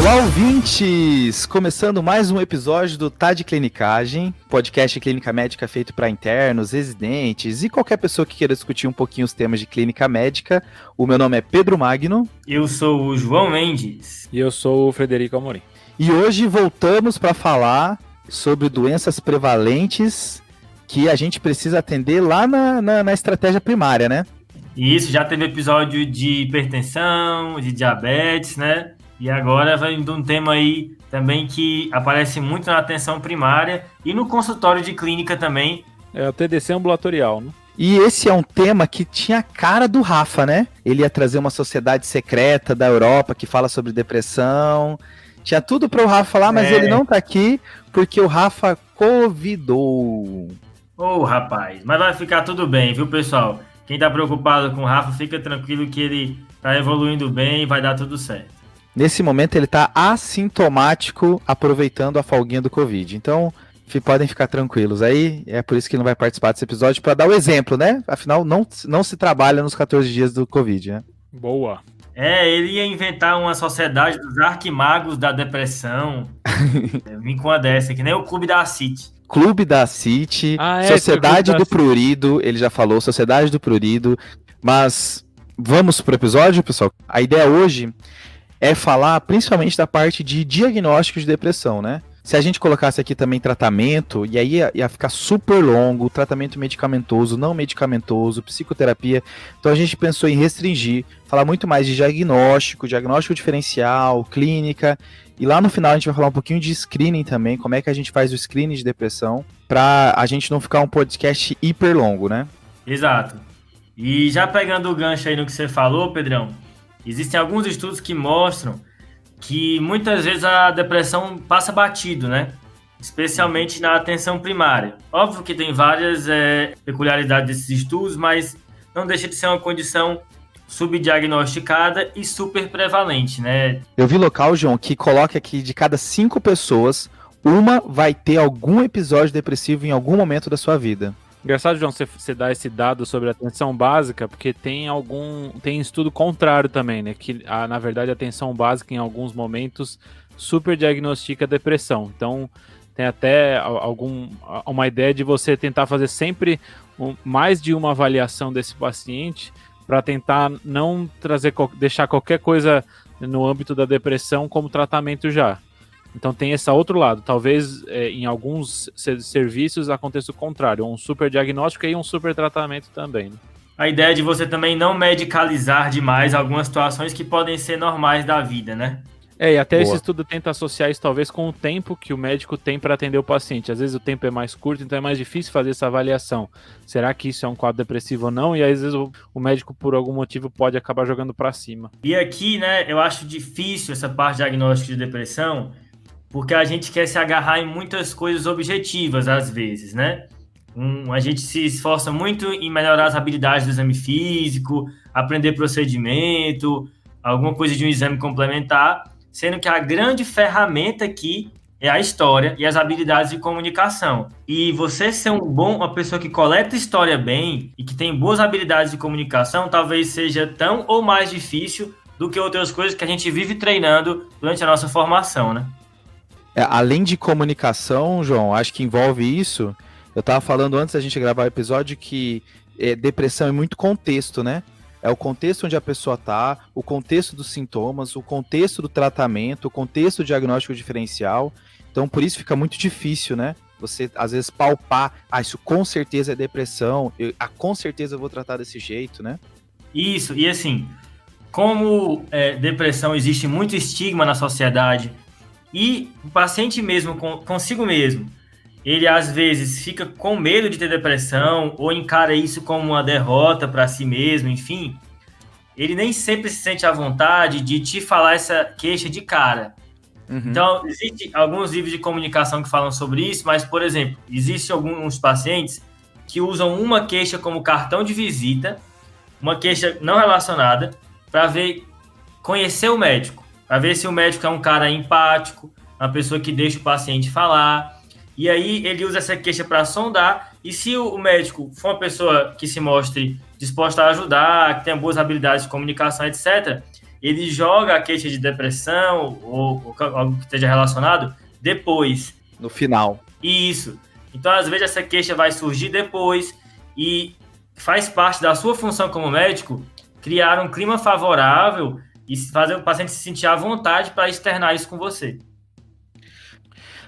Olá, ouvintes! Começando mais um episódio do Tá de Clinicagem, podcast de clínica médica feito para internos, residentes e qualquer pessoa que queira discutir um pouquinho os temas de clínica médica. O meu nome é Pedro Magno. Eu sou o João Mendes. E eu sou o Frederico Amorim. E hoje voltamos para falar sobre doenças prevalentes que a gente precisa atender lá na estratégia primária, né? E isso, já teve episódio de hipertensão, de diabetes, né? E agora vai de um tema aí também que aparece muito na atenção primária e no consultório de clínica também. É o TDC ambulatorial, né? E esse é um tema que tinha a cara do Rafa, né? Ele ia trazer uma sociedade secreta da Europa que fala sobre depressão. Tinha tudo para o Rafa falar, mas ele não tá aqui porque o Rafa covidou. Ô, rapaz, mas vai ficar tudo bem, viu, pessoal? Quem tá preocupado com o Rafa, fica tranquilo que ele tá evoluindo bem e vai dar tudo certo. Nesse momento ele tá assintomático, aproveitando a folguinha do Covid. Então, podem ficar tranquilos aí. É por isso que ele não vai participar desse episódio, para dar o exemplo, né? Afinal, não se trabalha nos 14 dias do Covid, né? Boa. Ele ia inventar uma sociedade dos arquimagos da depressão. Vim com uma dessa, que nem o Clube da City. Clube da City, Sociedade do Prurido, ele já falou, Sociedade do Prurido. Mas vamos pro episódio, pessoal? A ideia hoje é falar principalmente da parte de diagnóstico de depressão, né? Se a gente colocasse aqui também tratamento, e aí ia ficar super longo, tratamento medicamentoso, não medicamentoso, psicoterapia. Então a gente pensou em restringir, falar muito mais de diagnóstico diferencial, clínica. E lá no final a gente vai falar um pouquinho de screening também, como é que a gente faz o screening de depressão, pra a gente não ficar um podcast hiper longo, né? Exato. E já pegando o gancho aí no que você falou, Pedrão, existem alguns estudos que mostram que muitas vezes a depressão passa batido, né? Especialmente na atenção primária. Óbvio que tem várias peculiaridades desses estudos, mas não deixa de ser uma condição subdiagnosticada e super prevalente, né? Eu vi local, João, que coloca que de cada 5 pessoas, uma vai ter algum episódio depressivo em algum momento da sua vida. Engraçado, João, você dar esse dado sobre a atenção básica, porque tem estudo contrário também, né? Que, na verdade, a atenção básica, em alguns momentos, super diagnostica depressão. Então, tem até uma ideia de você tentar fazer sempre mais de uma avaliação desse paciente para tentar não deixar qualquer coisa no âmbito da depressão como tratamento já. Então tem esse outro lado, talvez em alguns serviços aconteça o contrário, um super diagnóstico e um super tratamento também, né? A ideia de você também não medicalizar demais algumas situações que podem ser normais da vida, né? E até esse estudo tenta associar isso talvez com o tempo que o médico tem para atender o paciente. Às vezes o tempo é mais curto, então é mais difícil fazer essa avaliação. Será que isso é um quadro depressivo ou não? E às vezes o médico, por algum motivo, pode acabar jogando para cima. E aqui, né, eu acho difícil essa parte de diagnóstico de depressão, porque a gente quer se agarrar em muitas coisas objetivas, às vezes, né? A gente se esforça muito em melhorar as habilidades do exame físico, aprender procedimento, alguma coisa de um exame complementar, sendo que a grande ferramenta aqui é a história e as habilidades de comunicação. E você ser uma pessoa que coleta história bem e que tem boas habilidades de comunicação, talvez seja tão ou mais difícil do que outras coisas que a gente vive treinando durante a nossa formação, né? Além de comunicação, João, acho que envolve isso. Eu estava falando antes da gente gravar o episódio que depressão é muito contexto, né? É o contexto onde a pessoa está, o contexto dos sintomas, o contexto do tratamento, o contexto do diagnóstico diferencial. Então, por isso fica muito difícil, né? Você, às vezes, palpar, isso com certeza é depressão, com certeza eu vou tratar desse jeito, né? Isso, e assim, como depressão existe muito estigma na sociedade, e o paciente mesmo, consigo mesmo, ele às vezes fica com medo de ter depressão ou encara isso como uma derrota para si mesmo, enfim, ele nem sempre se sente à vontade de te falar essa queixa de cara. Uhum. Então, existem alguns livros de comunicação que falam sobre isso, mas, por exemplo, existem alguns pacientes que usam uma queixa como cartão de visita, uma queixa não relacionada, para conhecer o médico, para ver se o médico é um cara empático, uma pessoa que deixa o paciente falar. E aí ele usa essa queixa para sondar, e se o médico for uma pessoa que se mostre disposta a ajudar, que tenha boas habilidades de comunicação, etc., ele joga a queixa de depressão ou algo que esteja relacionado depois. No final. Isso. Então, às vezes, essa queixa vai surgir depois e faz parte da sua função como médico criar um clima favorável e fazer o paciente se sentir à vontade para externar isso com você.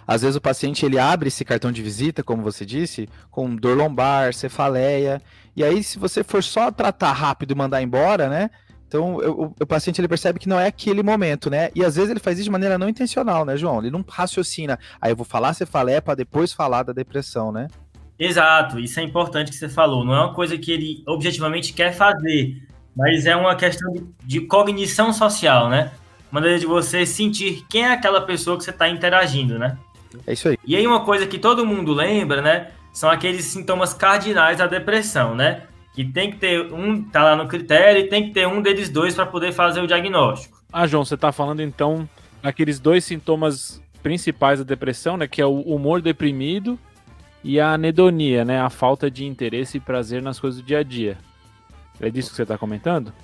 Às vezes o paciente ele abre esse cartão de visita, como você disse, com dor lombar, cefaleia, e aí se você for só tratar rápido e mandar embora, né? Então o paciente ele percebe que não é aquele momento, né? E às vezes ele faz isso de maneira não intencional, né, João? Ele não raciocina, aí eu vou falar cefaleia para depois falar da depressão, né? Exato, isso é importante que você falou. Não é uma coisa que ele objetivamente quer fazer, mas é uma questão de cognição social, né? Maneira de você sentir quem é aquela pessoa que você está interagindo, né? É isso aí. E aí uma coisa que todo mundo lembra, né? São aqueles sintomas cardinais da depressão, né? Que tem que ter tá lá no critério, e tem que ter um deles dois para poder fazer o diagnóstico. João, você está falando então daqueles 2 sintomas principais da depressão, né? Que é o humor deprimido e a anedonia, né? A falta de interesse e prazer nas coisas do dia a dia. É disso que você está comentando?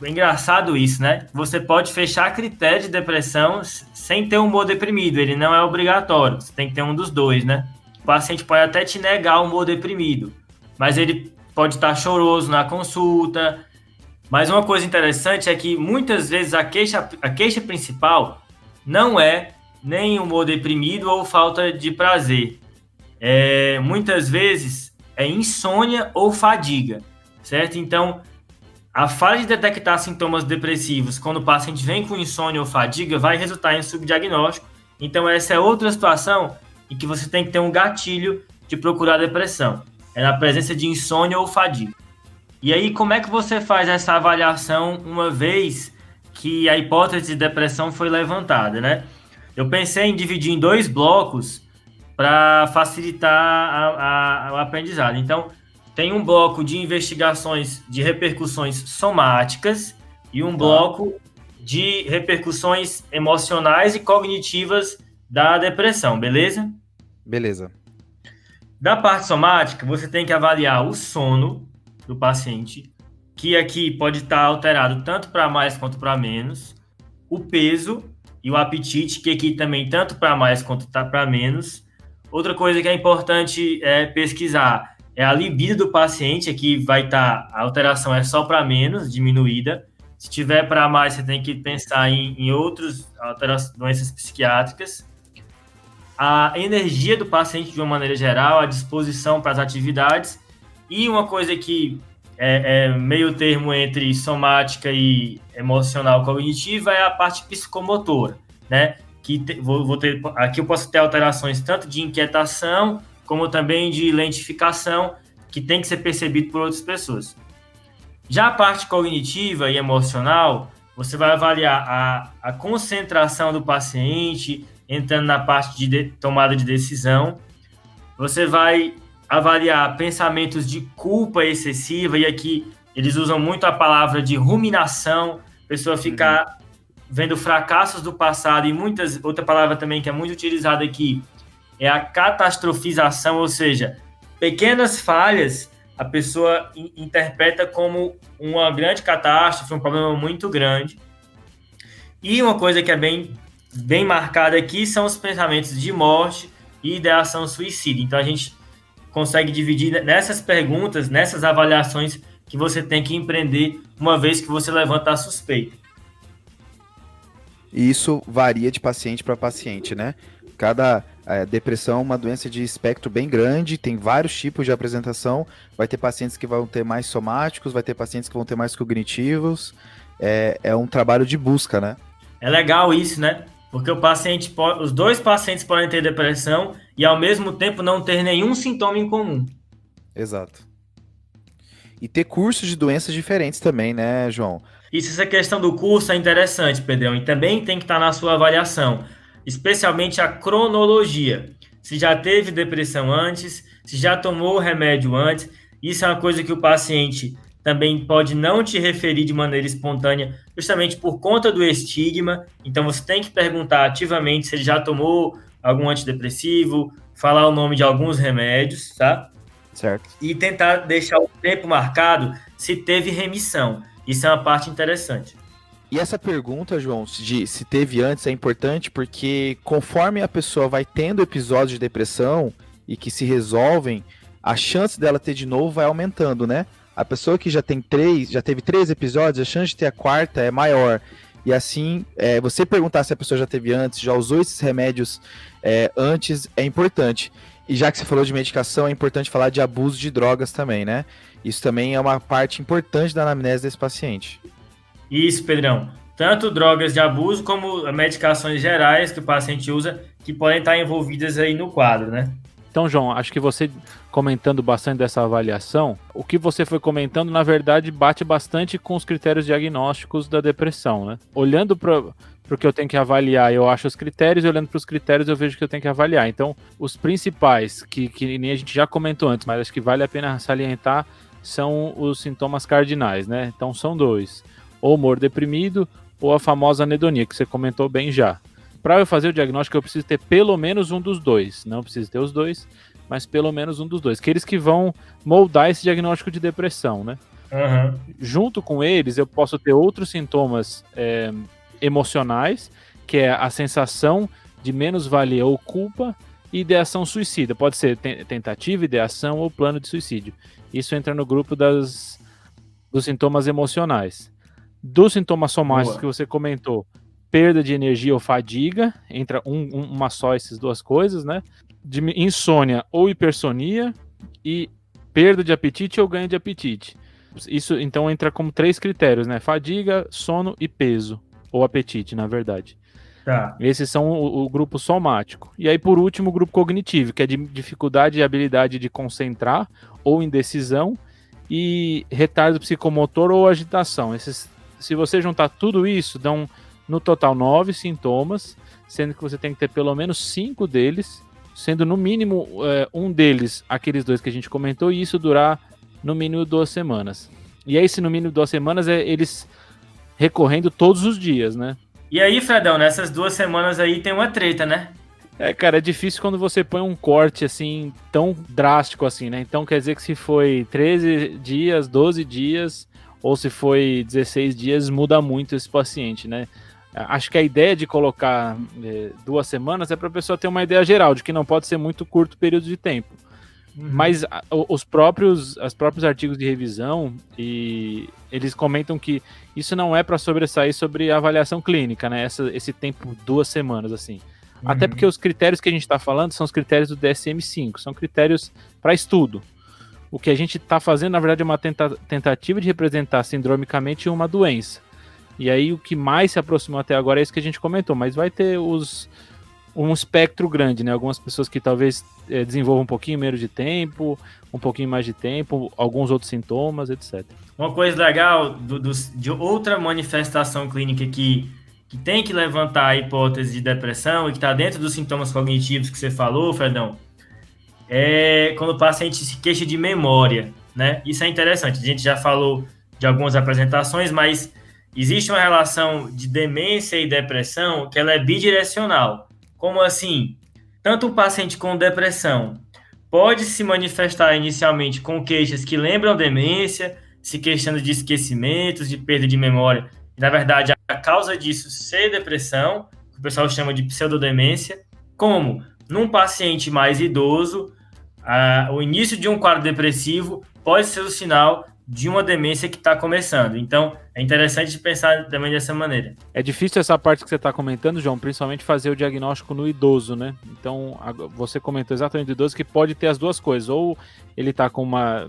É engraçado isso, né? Você pode fechar critério de depressão sem ter humor deprimido, ele não é obrigatório, você tem que ter um dos dois, né? O paciente pode até te negar o humor deprimido, mas ele pode estar choroso na consulta. Mas uma coisa interessante é que muitas vezes a queixa principal não é nem humor deprimido ou falta de prazer. Muitas vezes é insônia ou fadiga, certo? Então, a falha de detectar sintomas depressivos quando o paciente vem com insônia ou fadiga vai resultar em subdiagnóstico. Então, essa é outra situação em que você tem que ter um gatilho de procurar depressão. É na presença de insônia ou fadiga. E aí, como é que você faz essa avaliação uma vez que a hipótese de depressão foi levantada, né? Eu pensei em dividir em 2 blocos para facilitar o aprendizado. Então, tem um bloco de investigações de repercussões somáticas e um bloco de repercussões emocionais e cognitivas da depressão, beleza? Beleza. Da parte somática, você tem que avaliar o sono do paciente, que aqui pode estar alterado tanto para mais quanto para menos, o peso e o apetite, que aqui também tanto para mais quanto para menos. Outra coisa que é importante pesquisar é a libido do paciente, aqui vai estar, a alteração é só para menos, diminuída. Se tiver para mais, você tem que pensar em outras doenças psiquiátricas. A energia do paciente de uma maneira geral, a disposição para as atividades. E uma coisa que é meio termo entre somática e emocional cognitiva é a parte psicomotora, né? Aqui eu posso ter alterações tanto de inquietação como também de lentificação, que tem que ser percebido por outras pessoas. Já a parte cognitiva e emocional, você vai avaliar a concentração do paciente, entrando na parte de tomada de decisão. Você vai avaliar pensamentos de culpa excessiva, e aqui eles usam muito a palavra de ruminação, a pessoa ficar vendo fracassos do passado, e outra palavra também que é muito utilizada aqui é a catastrofização, ou seja, pequenas falhas a pessoa interpreta como uma grande catástrofe, um problema muito grande. E uma coisa que é bem marcada aqui são os pensamentos de morte e ideação suicida. Então a gente consegue dividir nessas perguntas, nessas avaliações que você tem que empreender uma vez que você levanta a suspeita. E isso varia de paciente para paciente, né? Cada depressão é uma doença de espectro bem grande, tem vários tipos de apresentação. Vai ter pacientes que vão ter mais somáticos, vai ter pacientes que vão ter mais cognitivos. É um trabalho de busca, né? É legal isso, né? Porque os 2 pacientes podem ter depressão e ao mesmo tempo não ter nenhum sintoma em comum. Exato. E ter cursos de doenças diferentes também, né, João? Isso, essa questão do curso é interessante, Pedrão, e também tem que estar na sua avaliação, especialmente a cronologia. Se já teve depressão antes, se já tomou o remédio antes, isso é uma coisa que o paciente também pode não te referir de maneira espontânea, justamente por conta do estigma. Então você tem que perguntar ativamente se ele já tomou algum antidepressivo, falar o nome de alguns remédios, tá? Certo. E tentar deixar o tempo marcado se teve remissão. Isso é uma parte interessante. E essa pergunta, João, de se teve antes é importante porque conforme a pessoa vai tendo episódios de depressão e que se resolvem, a chance dela ter de novo vai aumentando, né? A pessoa que já teve 3 episódios, a chance de ter a quarta é maior. E assim, você perguntar se a pessoa já teve antes, já usou esses remédios antes, é importante. E já que você falou de medicação, é importante falar de abuso de drogas também, né? Isso também é uma parte importante da anamnese desse paciente. Isso, Pedrão. Tanto drogas de abuso como medicações gerais que o paciente usa, que podem estar envolvidas aí no quadro, né? Então, João, acho que você comentando bastante dessa avaliação, o que você foi comentando, na verdade, bate bastante com os critérios diagnósticos da depressão, né? Olhando para o que eu tenho que avaliar, eu acho os critérios, e olhando para os critérios, eu vejo que eu tenho que avaliar. Então, os principais, que nem a gente já comentou antes, mas acho que vale a pena salientar, são os sintomas cardinais, né? Então, são 2. Ou humor deprimido, ou a famosa anedonia, que você comentou bem já. Para eu fazer o diagnóstico, eu preciso ter pelo menos um dos 2. Não preciso ter os 2, mas pelo menos um dos 2. Aqueles que vão moldar esse diagnóstico de depressão, né? Uhum. Junto com eles, eu posso ter outros sintomas emocionais, que é a sensação de menos-valia ou culpa e ideação suicida. Pode ser tentativa, ideação ou plano de suicídio. Isso entra no grupo dos sintomas emocionais. Dos sintomas somáticos que você comentou, perda de energia ou fadiga, entra uma só essas duas coisas, né? De insônia ou hipersonia e perda de apetite ou ganho de apetite. Isso então entra como 3 critérios, né? Fadiga, sono e peso, ou apetite, na verdade. Tá. Esses são o grupo somático. E aí, por último, o grupo cognitivo, que é de dificuldade e habilidade de concentrar ou indecisão e retardo psicomotor ou agitação. Se você juntar tudo isso, dão no total 9 sintomas, sendo que você tem que ter pelo menos 5 deles, sendo no mínimo um deles aqueles 2 que a gente comentou, e isso durar no mínimo 2 semanas. E aí, se no mínimo 2 semanas, eles recorrendo todos os dias, né? E aí, Fredão, nessas 2 semanas aí tem uma treta, né? Cara, é difícil quando você põe um corte assim, tão drástico assim, né? Então quer dizer que se foi 13 dias, 12 dias, ou se foi 16 dias, muda muito esse paciente, né? Acho que a ideia de colocar 2 semanas é para a pessoa ter uma ideia geral, de que não pode ser muito curto período de tempo. Mas os próprios artigos de revisão, e eles comentam que isso não é para sobressair sobre a avaliação clínica, né? Esse tempo, 2 semanas, assim. Até porque os critérios que a gente está falando são os critérios do DSM-5, são critérios para estudo. O que a gente está fazendo, na verdade, é uma tentativa de representar sindromicamente uma doença. E aí o que mais se aproximou até agora é isso que a gente comentou, mas vai ter um espectro grande, né? Algumas pessoas que talvez desenvolvam um pouquinho menos de tempo, um pouquinho mais de tempo, alguns outros sintomas, etc. Uma coisa legal de outra manifestação clínica que tem que levantar a hipótese de depressão e que está dentro dos sintomas cognitivos que você falou, Fredão, é quando o paciente se queixa de memória, né? Isso é interessante. A gente já falou de algumas apresentações, mas existe uma relação de demência e depressão que ela é bidirecional. Como assim? Tanto o paciente com depressão pode se manifestar inicialmente com queixas que lembram demência, se queixando de esquecimentos, de perda de memória. E, na verdade, a causa disso ser depressão, que o pessoal chama de pseudodemência, como num paciente mais idoso, o início de um quadro depressivo pode ser o sinal de uma demência que está começando. Então, é interessante pensar também dessa maneira. É difícil essa parte que você está comentando, João, principalmente fazer o diagnóstico no idoso, né? Então, você comentou exatamente do idoso que pode ter as duas coisas. Ou ele está com uma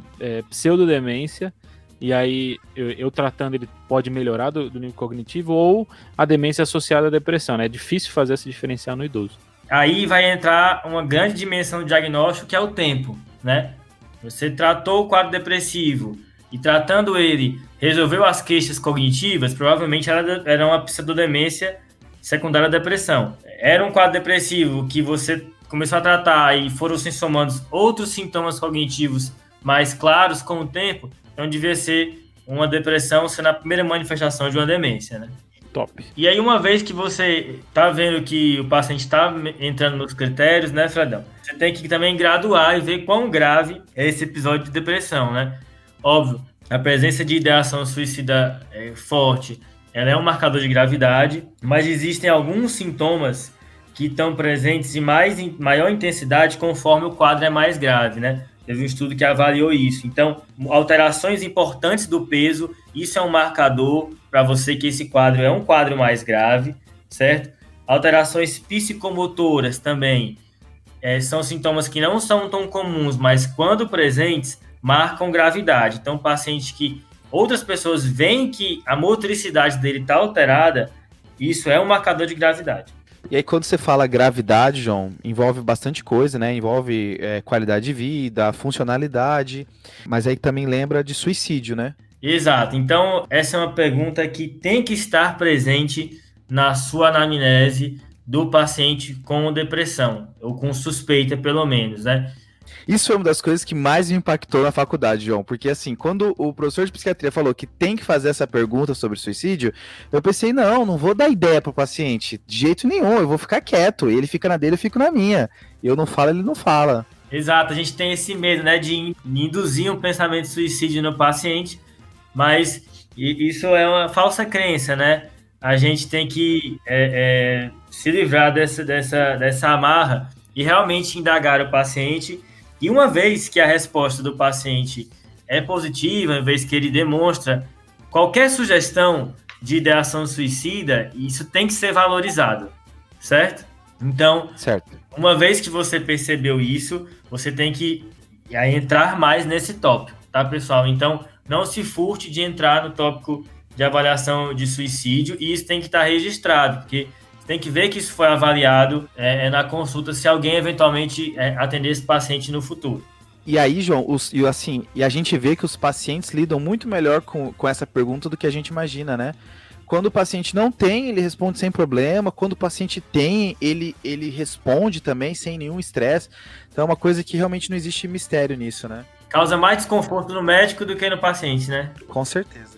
pseudodemência, e aí eu tratando ele pode melhorar do nível cognitivo, ou a demência associada à depressão, né? É difícil fazer esse diferencial no idoso. Aí vai entrar uma grande dimensão do diagnóstico, que é o tempo, né? Você tratou o quadro depressivo e tratando ele, resolveu as queixas cognitivas, provavelmente era uma pseudodemência secundária à depressão. Era um quadro depressivo que você começou a tratar e foram se somando outros sintomas cognitivos mais claros com o tempo, então devia ser uma depressão sendo a primeira manifestação de uma demência, né? Top. E aí, uma vez que você tá vendo que o paciente está entrando nos critérios, né, Fredão? Você tem que também graduar e ver quão grave é esse episódio de depressão, né? Óbvio, a presença de ideação suicida forte ela é um marcador de gravidade, mas existem alguns sintomas que estão presentes em maior intensidade conforme o quadro é mais grave, né? Teve um estudo que avaliou isso. Então, alterações importantes do peso, isso é um marcador para você que esse quadro é um quadro mais grave, certo? Alterações psicomotoras também são sintomas que não são tão comuns, mas quando presentes, marcam gravidade. Então, paciente que outras pessoas veem que a motricidade dele está alterada, isso é um marcador de gravidade. E aí, quando você fala gravidade, João, envolve bastante coisa, né? Envolve qualidade de vida, funcionalidade, mas aí também lembra de suicídio, né? Exato. Então, essa é uma pergunta que tem que estar presente na sua anamnese do paciente com depressão, ou com suspeita, pelo menos, né? Isso foi uma das coisas que mais me impactou na faculdade, João, porque assim, quando o professor de psiquiatria falou que tem que fazer essa pergunta sobre suicídio, eu pensei, não vou dar ideia pro paciente, de jeito nenhum, eu vou ficar quieto, ele fica na dele, eu fico na minha, eu não falo, ele não fala. Exato, a gente tem esse medo, né, de induzir um pensamento de suicídio no paciente, mas isso é uma falsa crença, né? A gente tem que se livrar dessa amarra e realmente indagar o paciente. E uma vez que a resposta do paciente é positiva, uma vez que ele demonstra qualquer sugestão de ideação suicida, isso tem que ser valorizado, certo? Então, uma vez que você percebeu isso, você tem que entrar mais nesse tópico, tá, pessoal? Então, não se furte de entrar no tópico de avaliação de suicídio, e isso tem que estar registrado, porque tem que ver que isso foi avaliado na consulta, se alguém eventualmente atender esse paciente no futuro. E aí, João, e a gente vê que os pacientes lidam muito melhor com essa pergunta do que a gente imagina, né? Quando o paciente não tem, ele responde sem problema. Quando o paciente tem, ele responde também sem nenhum estresse. Então é uma coisa que realmente não existe mistério nisso, né? Causa mais desconforto no médico do que no paciente, né? Com certeza.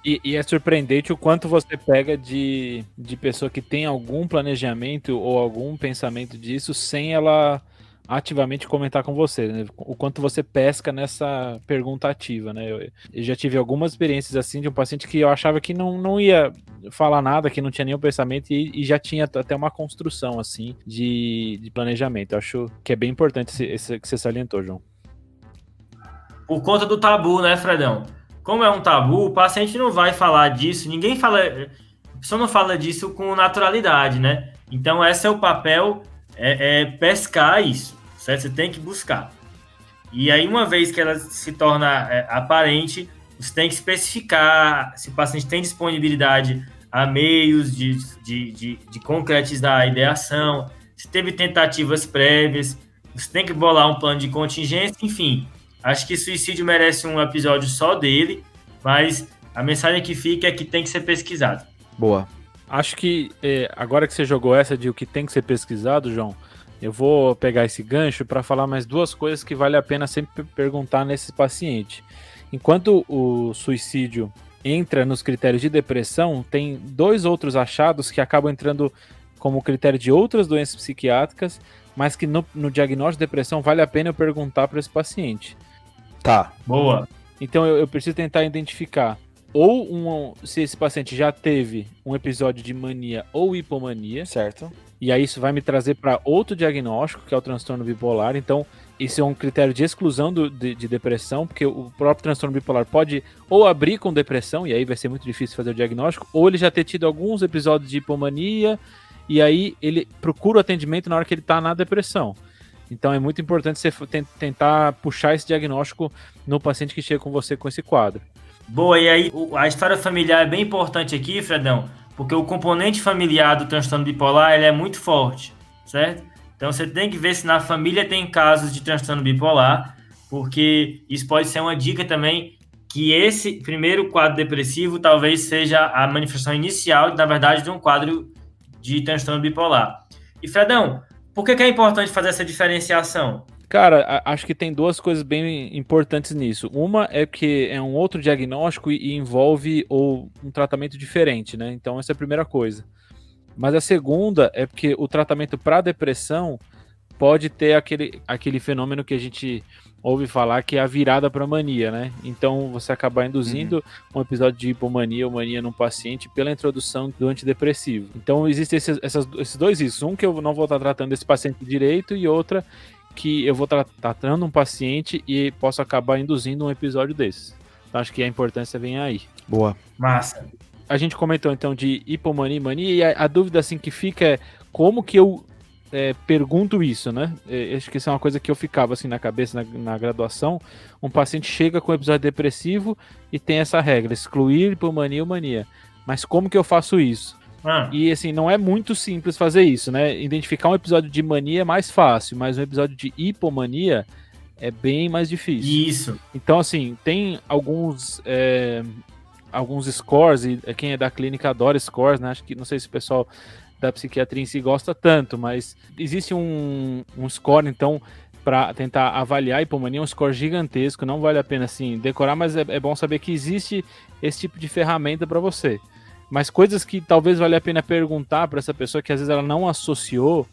E é surpreendente o quanto você pega de pessoa que tem algum planejamento ou algum pensamento disso sem ela ativamente comentar com você, né? O quanto você pesca nessa pergunta ativa, né? Eu já tive algumas experiências assim de um paciente que eu achava que não ia falar nada, que não tinha nenhum pensamento e já tinha até uma construção assim de planejamento. Eu acho que é bem importante esse que você salientou, João. Por conta do tabu, né, Fredão? Como é um tabu, o paciente não vai falar disso, a pessoa não fala disso com naturalidade, né? Então, esse é o papel, pescar isso, certo? Você tem que buscar. E aí, uma vez que ela se torna aparente, você tem que especificar se o paciente tem disponibilidade a meios de concretizar a ideação, se teve tentativas prévias, você tem que bolar um plano de contingência, enfim. Acho que suicídio merece um episódio só dele, mas a mensagem que fica é que tem que ser pesquisado. Boa. Acho que agora que você jogou essa de o que tem que ser pesquisado, João, eu vou pegar esse gancho para falar mais duas coisas que vale a pena sempre perguntar nesse paciente. Enquanto o suicídio entra nos critérios de depressão, tem dois outros achados que acabam entrando como critério de outras doenças psiquiátricas, mas que no diagnóstico de depressão vale a pena eu perguntar para esse paciente. Tá. Boa. Então eu preciso tentar identificar se esse paciente já teve um episódio de mania ou hipomania. Certo. E aí isso vai me trazer para outro diagnóstico, que é o transtorno bipolar. Então, esse é um critério de exclusão de depressão, porque o próprio transtorno bipolar pode ou abrir com depressão, e aí vai ser muito difícil fazer o diagnóstico, ou ele já ter tido alguns episódios de hipomania, e aí ele procura o atendimento na hora que ele está na depressão. Então é muito importante você tentar puxar esse diagnóstico no paciente que chega com você com esse quadro. Boa, e aí a história familiar é bem importante aqui, Fredão, porque o componente familiar do transtorno bipolar ele é muito forte, certo? Então você tem que ver se na família tem casos de transtorno bipolar, porque isso pode ser uma dica também que esse primeiro quadro depressivo talvez seja a manifestação inicial, na verdade, de um quadro de transtorno bipolar. E Fredão, por que é importante fazer essa diferenciação? Cara, acho que tem duas coisas bem importantes nisso. Uma é que é um outro diagnóstico e envolve um tratamento diferente, né? Então essa é a primeira coisa. Mas a segunda é porque o tratamento para depressão pode ter aquele fenômeno que a gente ouve falar, que é a virada para mania, né? Então você acabar induzindo um episódio de hipomania ou mania num paciente pela introdução do antidepressivo. Então existem esses dois riscos. Um, que eu não vou estar tratando desse paciente direito, e outra, que eu vou estar tratando um paciente e posso acabar induzindo um episódio desses. Então acho que a importância vem aí. Boa. Massa. A gente comentou então de hipomania e mania, e a dúvida assim que fica é como que eu pergunto isso, né? Acho que isso é uma coisa que eu ficava assim na cabeça na graduação. Um paciente chega com um episódio depressivo e tem essa regra, excluir hipomania ou mania. Mas como que eu faço isso? E assim, não é muito simples fazer isso, né? Identificar um episódio de mania é mais fácil, mas um episódio de hipomania é bem mais difícil. Isso. Então, assim, tem alguns scores, e quem é da clínica adora scores, né? Acho que, não sei se o pessoal da psiquiatria em si gosta tanto, mas existe um score, então, para tentar avaliar a hipomania, um score gigantesco, não vale a pena, assim, decorar, mas é bom saber que existe esse tipo de ferramenta para você. Mas coisas que talvez valha a pena perguntar para essa pessoa, que às vezes ela não associou,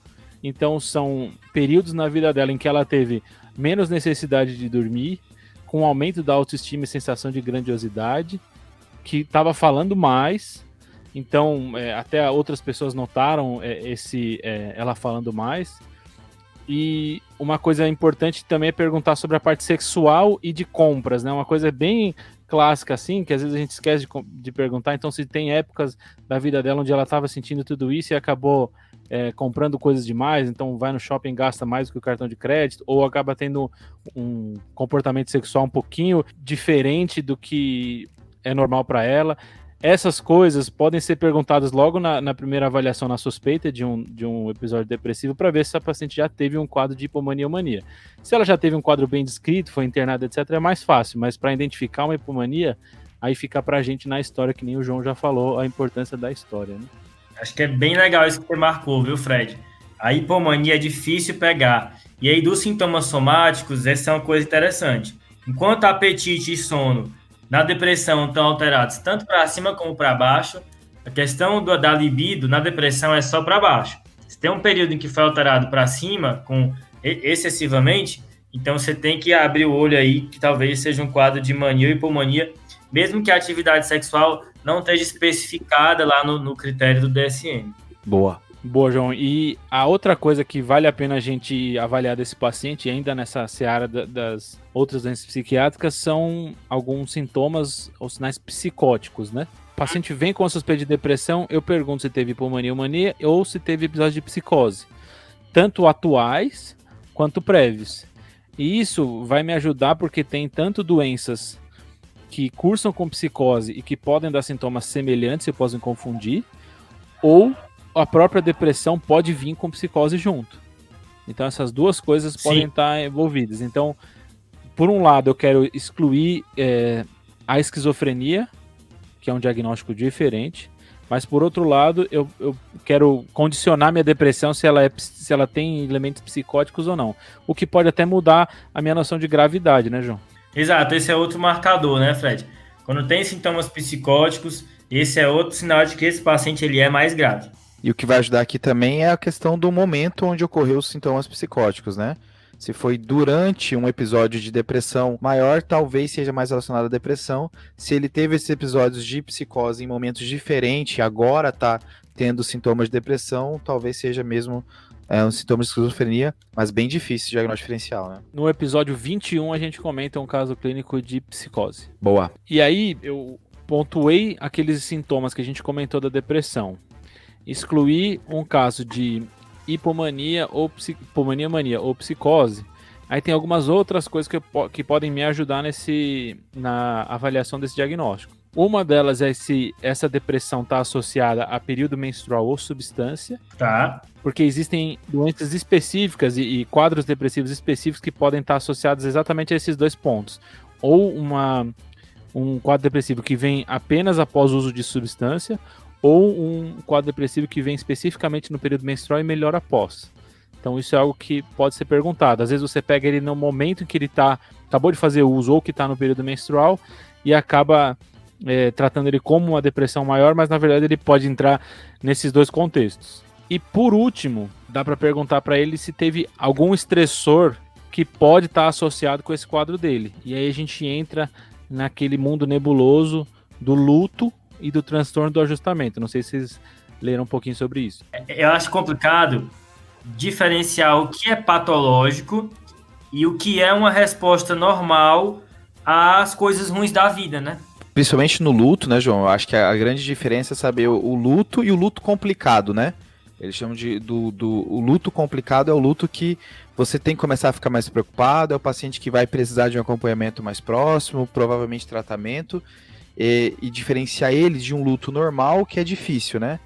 então são períodos na vida dela em que ela teve menos necessidade de dormir, com aumento da autoestima e sensação de grandiosidade, que estava falando mais. Então, até outras pessoas notaram ela falando mais. E uma coisa importante também é perguntar sobre a parte sexual e de compras, né? Uma coisa bem clássica, assim, que às vezes a gente esquece de perguntar. Então, se tem épocas da vida dela onde ela estava sentindo tudo isso e acabou comprando coisas demais, então vai no shopping e gasta mais do que o cartão de crédito, ou acaba tendo um comportamento sexual um pouquinho diferente do que é normal para ela. Essas coisas podem ser perguntadas logo na primeira avaliação, na suspeita de um episódio depressivo, para ver se a paciente já teve um quadro de hipomania ou mania. Se ela já teve um quadro bem descrito, foi internada, etc., é mais fácil, mas para identificar uma hipomania, aí fica para a gente na história, que nem o João já falou, a importância da história, né? Acho que é bem legal isso que você marcou, viu, Fred? A hipomania é difícil pegar. E aí, dos sintomas somáticos, essa é uma coisa interessante. Enquanto apetite e sono na depressão estão alterados tanto para cima como para baixo, a questão da libido na depressão é só para baixo. Se tem um período em que foi alterado para cima, excessivamente, então você tem que abrir o olho aí, que talvez seja um quadro de mania ou hipomania, mesmo que a atividade sexual não esteja especificada lá no critério do DSM. Boa, João. E a outra coisa que vale a pena a gente avaliar desse paciente, ainda nessa seara das outras doenças psiquiátricas, são alguns sintomas ou sinais psicóticos, né? O paciente vem com a suspeita de depressão, eu pergunto se teve hipomania ou mania, ou se teve episódio de psicose, tanto atuais quanto prévios. E isso vai me ajudar porque tem tanto doenças que cursam com psicose e que podem dar sintomas semelhantes e podem confundir, ou a própria depressão pode vir com psicose junto. Então essas duas coisas podem estar envolvidas. Então, por um lado, eu quero excluir a esquizofrenia, que é um diagnóstico diferente, mas por outro lado, eu quero condicionar minha depressão se ela tem elementos psicóticos ou não. O que pode até mudar a minha noção de gravidade, né, João? Exato, esse é outro marcador, né, Fred? Quando tem sintomas psicóticos, esse é outro sinal de que esse paciente ele é mais grave. E o que vai ajudar aqui também é a questão do momento onde ocorreu os sintomas psicóticos, né? Se foi durante um episódio de depressão maior, talvez seja mais relacionado à depressão. Se ele teve esses episódios de psicose em momentos diferentes e agora está tendo sintomas de depressão, talvez seja mesmo um sintoma de esquizofrenia, mas bem difícil de diagnóstico diferencial, né? No episódio 21 a gente comenta um caso clínico de psicose. Boa. E aí eu pontuei aqueles sintomas que a gente comentou da depressão. Excluir um caso de hipomania ou mania ou psicose. Aí tem algumas outras coisas que podem me ajudar na avaliação desse diagnóstico. Uma delas é se essa depressão está associada a período menstrual ou substância. Tá. Porque existem doenças específicas e quadros depressivos específicos que podem estar associados exatamente a esses dois pontos. Ou um quadro depressivo que vem apenas após o uso de substância, ou um quadro depressivo que vem especificamente no período menstrual e melhora após. Então isso é algo que pode ser perguntado. Às vezes você pega ele no momento em que ele acabou de fazer uso ou que está no período menstrual e acaba tratando ele como uma depressão maior, mas na verdade ele pode entrar nesses dois contextos. E por último, dá para perguntar para ele se teve algum estressor que pode estar associado com esse quadro dele. E aí a gente entra naquele mundo nebuloso do luto e do transtorno do ajustamento. Não sei se vocês leram um pouquinho sobre isso. Eu acho complicado diferenciar o que é patológico e o que é uma resposta normal às coisas ruins da vida, né? Principalmente no luto, né, João? Eu acho que a grande diferença é saber o luto e o luto complicado, né? Eles chamam o luto complicado é o luto que você tem que começar a ficar mais preocupado, é o paciente que vai precisar de um acompanhamento mais próximo, provavelmente tratamento, e diferenciar ele de um luto normal, que é difícil, né?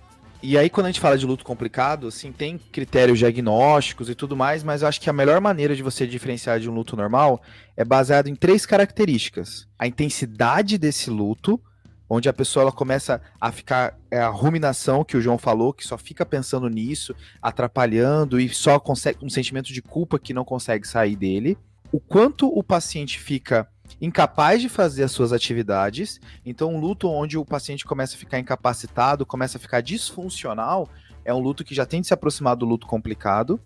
E aí, quando a gente fala de luto complicado, assim, tem critérios diagnósticos e tudo mais, mas eu acho que a melhor maneira de você diferenciar de um luto normal é baseado em 3 características. A intensidade desse luto, onde a pessoa ela começa a ficar, a ruminação que o João falou, que só fica pensando nisso, atrapalhando e só consegue um sentimento de culpa que não consegue sair dele. O quanto o paciente fica incapaz de fazer as suas atividades. Então, um luto onde o paciente começa a ficar incapacitado, começa a ficar disfuncional, é um luto que já tem de se aproximar do luto complicado.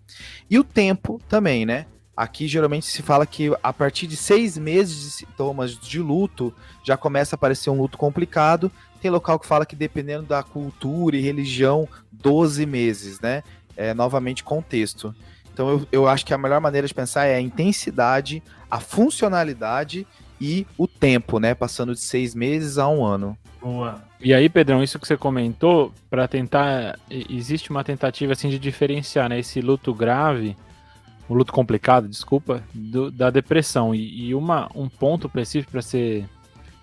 E o tempo também, né? Aqui, geralmente, se fala que a partir de 6 meses de sintomas de luto, já começa a aparecer um luto complicado. Tem local que fala que, dependendo da cultura e religião, 12 meses, né? Novamente, contexto. Então, eu acho que a melhor maneira de pensar é a intensidade, a funcionalidade e o tempo, né? Passando de 6 meses a 1 ano. Boa. E aí, Pedrão, isso que você comentou, para tentar... Existe uma tentativa, assim, de diferenciar, né? Esse luto grave, o luto complicado, desculpa, da depressão. E um ponto específico para você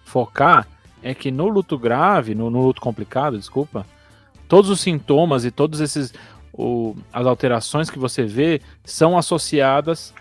focar é que no luto grave, no luto complicado, desculpa, todos os sintomas e todos esses... as alterações que você vê são associadas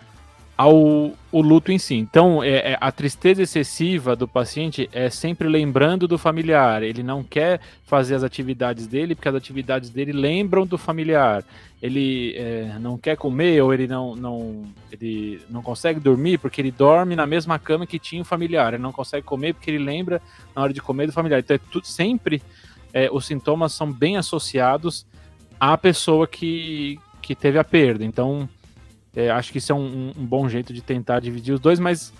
ao luto em si. Então, a tristeza excessiva do paciente é sempre lembrando do familiar. Ele não quer fazer as atividades dele, porque as atividades dele lembram do familiar. Ele não quer comer, ou ele não consegue dormir, porque ele dorme na mesma cama que tinha o familiar. Ele não consegue comer, porque ele lembra na hora de comer do familiar. Então, sempre os sintomas são bem associados à pessoa que teve a perda. Então, acho que isso é um bom jeito de tentar dividir os dois, mas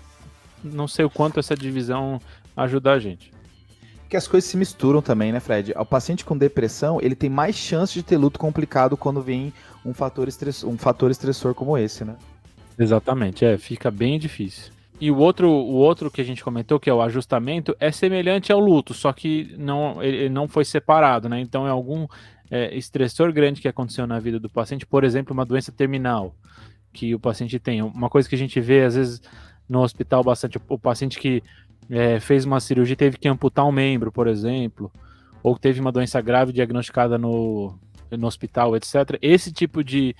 não sei o quanto essa divisão ajuda a gente. Porque as coisas se misturam também, né, Fred? O paciente com depressão, ele tem mais chance de ter luto complicado quando vem um fator estressor como esse, né? Exatamente, fica bem difícil. E o outro que a gente comentou, que é o ajustamento, é semelhante ao luto, só que ele não foi separado, né? Então é algum estressor grande que aconteceu na vida do paciente, por exemplo, uma doença terminal que o paciente tem. Uma coisa que a gente vê, às vezes, no hospital bastante, o paciente que fez uma cirurgia e teve que amputar um membro, por exemplo, ou teve uma doença grave diagnosticada no hospital, etc. Esse tipo de...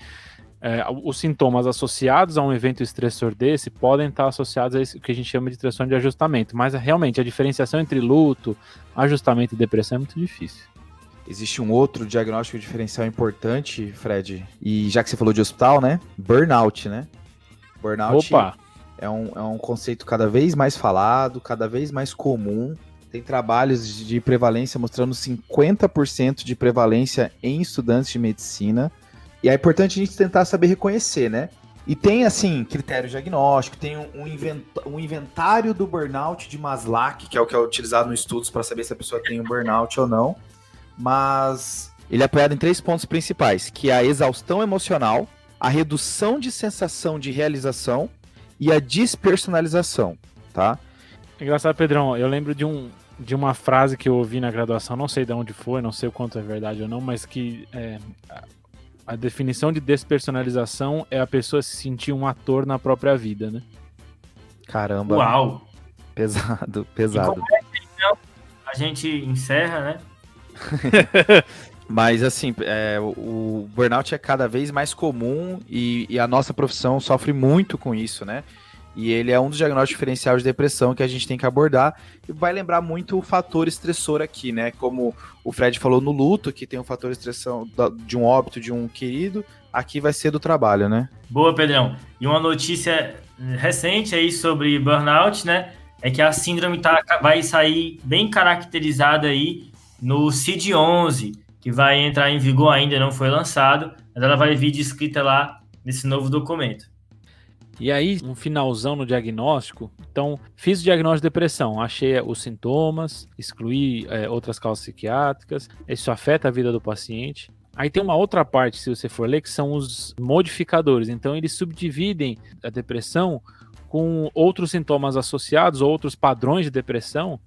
os sintomas associados a um evento estressor desse podem estar associados a isso que a gente chama de transtorno de ajustamento, mas realmente a diferenciação entre luto, ajustamento e depressão é muito difícil. Existe um outro diagnóstico diferencial importante, Fred, e já que você falou de hospital, né? Burnout, né? Burnout é um conceito cada vez mais falado, cada vez mais comum. Tem trabalhos de prevalência mostrando 50% de prevalência em estudantes de medicina. E é importante a gente tentar saber reconhecer, né? E tem, assim, critério diagnóstico, tem um inventário do burnout de Maslach, que é o que é utilizado nos estudos para saber se a pessoa tem um burnout ou não. Mas ele é apoiado em 3 pontos principais, que é a exaustão emocional, a redução de sensação de realização e a despersonalização, tá? Engraçado, Pedrão, eu lembro de uma frase que eu ouvi na graduação, não sei de onde foi, não sei o quanto é verdade ou não, mas que a definição de despersonalização é a pessoa se sentir um ator na própria vida, né? Caramba. Uau! Pesado. E como é que, então, a gente encerra, né? Mas assim, o burnout é cada vez mais comum e a nossa profissão sofre muito com isso, né? E ele é um dos diagnósticos diferenciais de depressão que a gente tem que abordar e vai lembrar muito o fator estressor aqui, né? Como o Fred falou no luto, que tem um fator estressão de um óbito de um querido, aqui vai ser do trabalho, né? Boa, Pedrão. E uma notícia recente aí sobre burnout, né? É que a síndrome vai sair bem caracterizada aí no CID-11, que vai entrar em vigor, ainda não foi lançado, mas ela vai vir descrita lá nesse novo documento. E aí, um finalzão no diagnóstico. Então, fiz o diagnóstico de depressão, achei os sintomas, excluí outras causas psiquiátricas, isso afeta a vida do paciente. Aí tem uma outra parte, se você for ler, que são os modificadores. Então, eles subdividem a depressão com outros sintomas associados, outros padrões de depressão,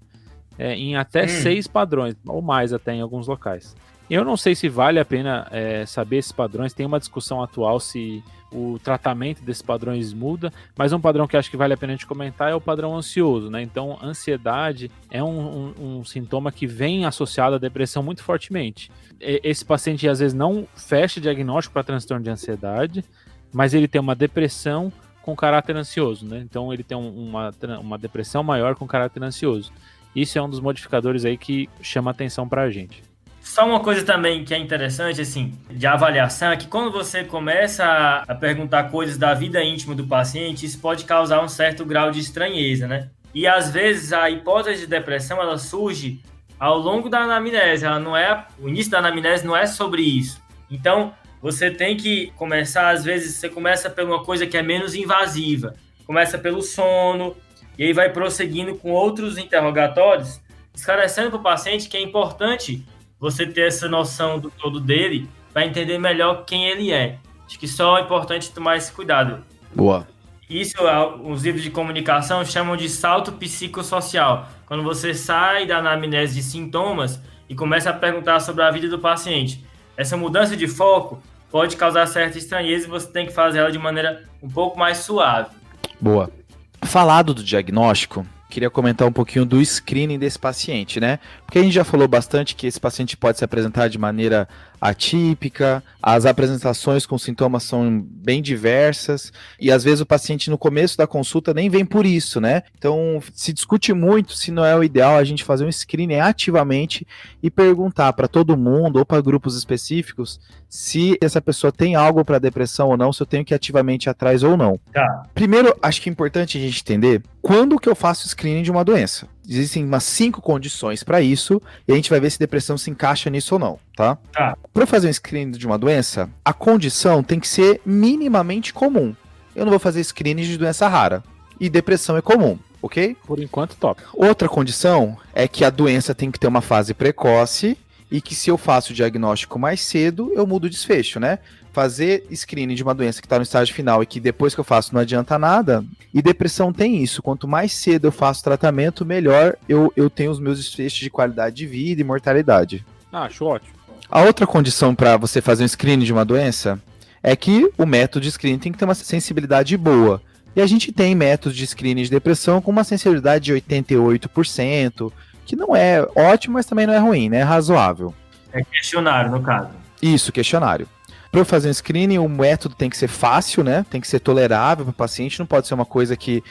em até 6 padrões, ou mais até em alguns locais. Eu não sei se vale a pena saber esses padrões, tem uma discussão atual se o tratamento desses padrões muda, mas um padrão que acho que vale a pena a gente comentar é o padrão ansioso, né? Então, ansiedade é um sintoma que vem associado à depressão muito fortemente. Esse paciente, às vezes, não fecha diagnóstico para transtorno de ansiedade, mas ele tem uma depressão com caráter ansioso, né? Então, ele tem uma depressão maior com caráter ansioso. Isso é um dos modificadores aí que chama atenção para a gente. Só uma coisa também que é interessante, assim, de avaliação, é que quando você começa a perguntar coisas da vida íntima do paciente, isso pode causar um certo grau de estranheza, né? E às vezes a hipótese de depressão, ela surge ao longo da anamnese, o início da anamnese não é sobre isso. Então, você tem que começar, às vezes, você começa por uma coisa que é menos invasiva, começa pelo sono, e aí vai prosseguindo com outros interrogatórios, esclarecendo para o paciente que é importante você ter essa noção do todo dele para entender melhor quem ele é. Acho que só é importante tomar esse cuidado. Boa. Isso, os livros de comunicação chamam de salto psicossocial. Quando você sai da anamnese de sintomas e começa a perguntar sobre a vida do paciente. Essa mudança de foco pode causar certa estranheza e você tem que fazer ela de maneira um pouco mais suave. Boa. Falado do diagnóstico, queria comentar um pouquinho do screening desse paciente, né? Porque a gente já falou bastante que esse paciente pode se apresentar de maneira atípica, as apresentações com sintomas são bem diversas, e às vezes o paciente no começo da consulta nem vem por isso, né? Então se discute muito se não é o ideal a gente fazer um screening ativamente e perguntar para todo mundo ou para grupos específicos se essa pessoa tem algo para depressão ou não, se eu tenho que ir ativamente atrás ou não. Tá. Primeiro, acho que é importante a gente entender quando que eu faço screening de uma doença. Existem umas 5 condições para isso, e a gente vai ver se depressão se encaixa nisso ou não, tá? Para fazer um screening de uma doença, a condição tem que ser minimamente comum. Eu não vou fazer screening de doença rara, e depressão é comum, ok? Por enquanto, top. Outra condição é que a doença tem que ter uma fase precoce, e que se eu faço o diagnóstico mais cedo, eu mudo o desfecho, né? Fazer screening de uma doença que está no estágio final e que depois que eu faço não adianta nada. E depressão tem isso. Quanto mais cedo eu faço tratamento, melhor eu tenho os meus desfechos de qualidade de vida e mortalidade. Acho ótimo. A outra condição para você fazer um screening de uma doença é que o método de screening tem que ter uma sensibilidade boa. E a gente tem métodos de screening de depressão com uma sensibilidade de 88%, que não é ótimo, mas também não é ruim, né? É razoável. É questionário, no caso. Isso, questionário. Para eu fazer um screening, o método tem que ser fácil, né? Tem que ser tolerável para o paciente, não pode ser uma coisa que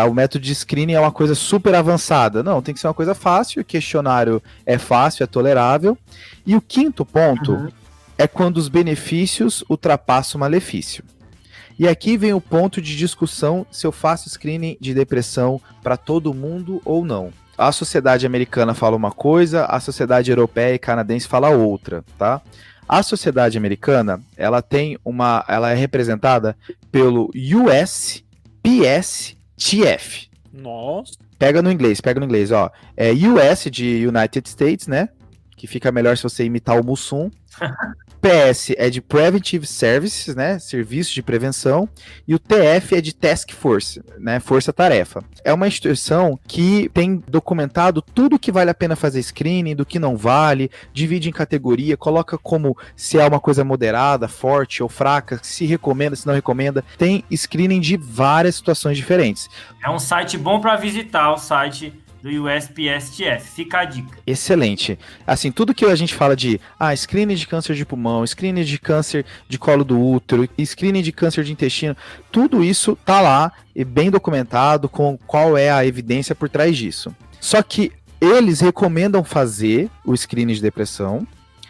o método de screening é uma coisa super avançada. Não, tem que ser uma coisa fácil, o questionário é fácil, é tolerável. E o quinto ponto é quando os benefícios ultrapassam o malefício. E aqui vem o ponto de discussão se eu faço screening de depressão para todo mundo ou não. A sociedade americana fala uma coisa, a sociedade europeia e canadense fala outra, tá? A sociedade americana, ela é representada pelo USPSTF. Nossa. Pega no inglês, ó. É US de United States, né? Que fica melhor se você imitar o Mussum. PS é de Preventive Services, né? Serviço de prevenção. E o TF é de Task Force, né? Força-tarefa. É uma instituição que tem documentado tudo que vale a pena fazer screening, do que não vale, divide em categoria, coloca como se é uma coisa moderada, forte ou fraca, se recomenda, se não recomenda. Tem screening de várias situações diferentes. É um site bom para visitar, o site do USPSTF, fica a dica. Excelente. Assim, tudo que a gente fala de screening de câncer de pulmão, screening de câncer de colo do útero, screening de câncer de intestino, tudo isso tá lá e bem documentado com qual é a evidência por trás disso. Só que eles recomendam fazer o screening de depressão,